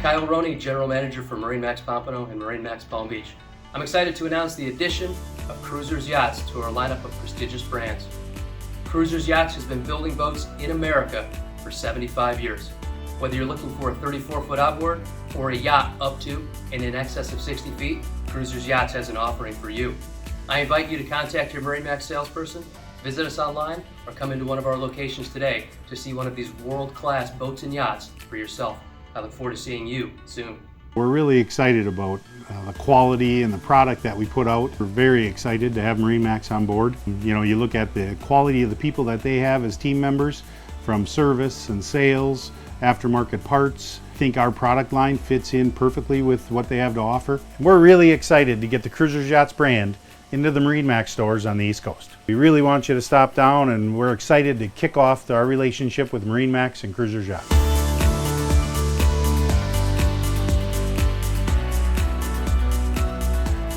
Kyle Roney, General Manager for MarineMax Pompano and MarineMax Palm Beach. I'm excited to announce the addition of Cruisers Yachts to our lineup of prestigious brands. Cruisers Yachts has been building boats in America for 75 years. Whether you're looking for a 34-foot outboard or a yacht up to and in excess of 60 feet, Cruisers Yachts has an offering for you. I invite you to contact your MarineMax salesperson, visit us online, or come into one of our locations today to see one of these world-class boats and yachts for yourself. I look forward to seeing you soon. We're really excited about the quality and the product that we put out. We're very excited to have MarineMax on board. You know, you look at the quality of the people that they have as team members, from service and sales, aftermarket parts. I think our product line fits in perfectly with what they have to offer. We're really excited to get the Cruisers Yachts brand into the MarineMax stores on the East Coast. We really want you to stop down, and we're excited to kick off our relationship with MarineMax and Cruisers Yachts.